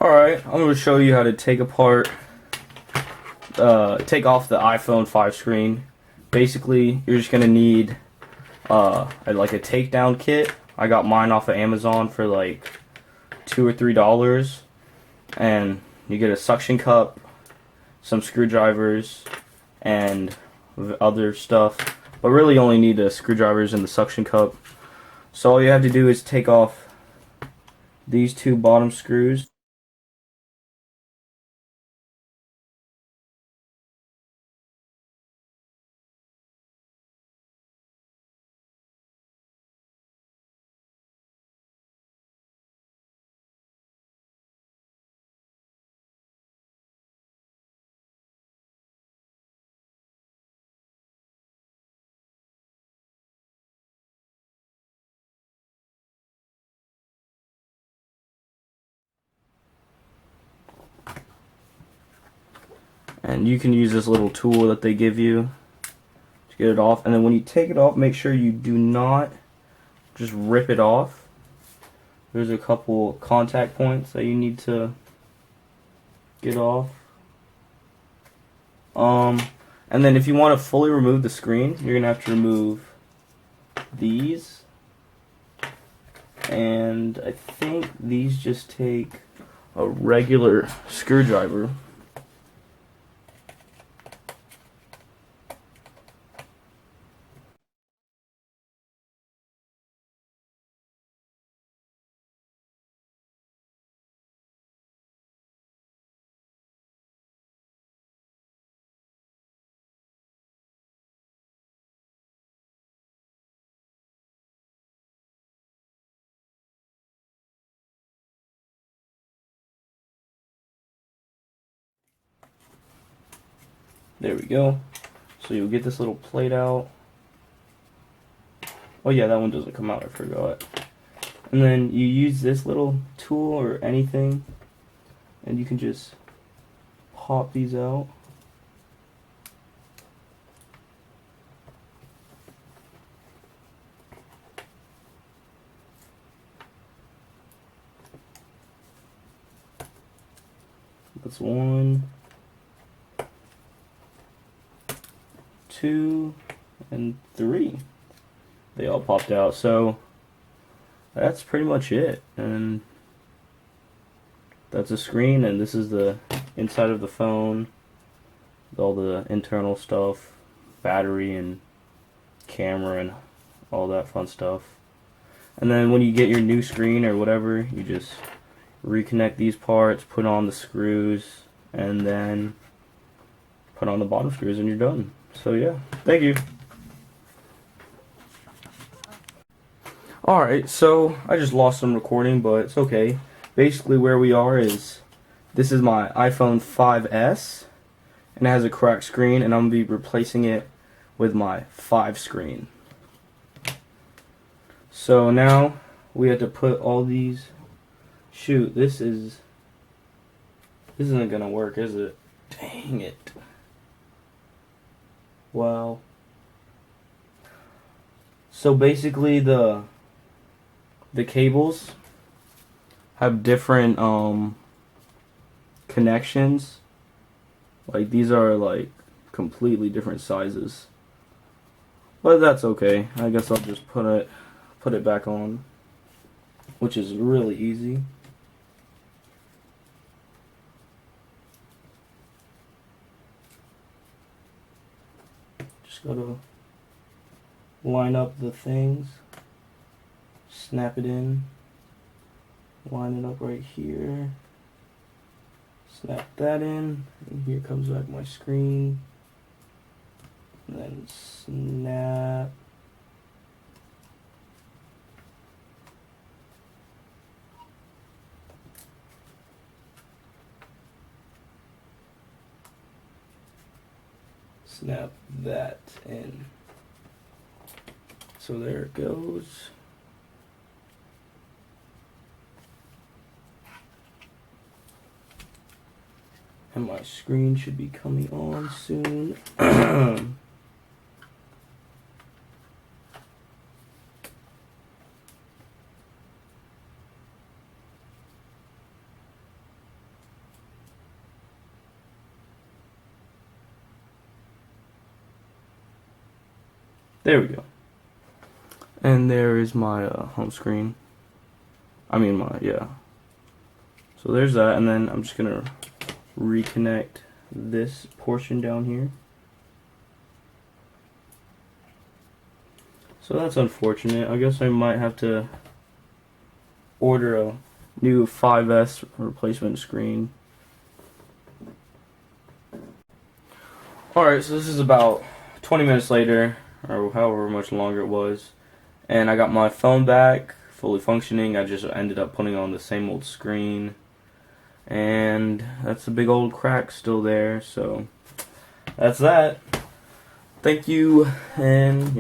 Alright, I'm going to show you how to take off the iPhone 5 screen. Basically, you're just going to need like a takedown kit. I got mine off of Amazon for like $2 or $3. And you get a suction cup, some screwdrivers, and other stuff. But really you only need the screwdrivers and the suction cup. So all you have to do is take off these two bottom screws. And you can use this little tool that they give you to get it off. And then when you take it off, make sure you do not just rip it off. There's a couple contact points that you need to get off. And then if you want to fully remove the screen, you're gonna have to remove these. And I think these just take a regular screwdriver. There we go. So you'll get this little plate out. Oh yeah, that one doesn't come out, I forgot. And then you use this little tool or anything, and you can just pop these out. That's 1, 2, and 3. They all popped out. So that's pretty much it. And that's a screen, and this is the inside of the phone, all the internal stuff, battery and camera and all that fun stuff. And then when you get your new screen or whatever, you just reconnect these parts, put on the screws, and then put on the bottom screws, and you're done. So yeah, thank you. Alright, so I just lost some recording, but it's okay. Basically where we are is, this is my iPhone 5S, and it has a cracked screen, and I'm going to be replacing it with my 5 screen. So now we have to put all these. Shoot, this isn't gonna work, is it? Dang it. Wow. So basically the cables have different connections. Like these are like completely different sizes. But that's okay. I guess I'll just put it back on, which is really easy. Just gotta line up the things, snap it in, line it up right here, snap that in, and here comes back my screen, and then snap. Snap that in. So there it goes. And my screen should be coming on soon. There we go. And there is my home screen. Yeah. So there's that, and then I'm just gonna reconnect this portion down here. So that's unfortunate. I guess I might have to order a new 5S replacement screen. Alright, so this is about 20 minutes later, or however much longer it was, and I got my phone back, fully functioning. I just ended up putting on the same old screen, and that's a big old crack still there, so that's that. Thank you, and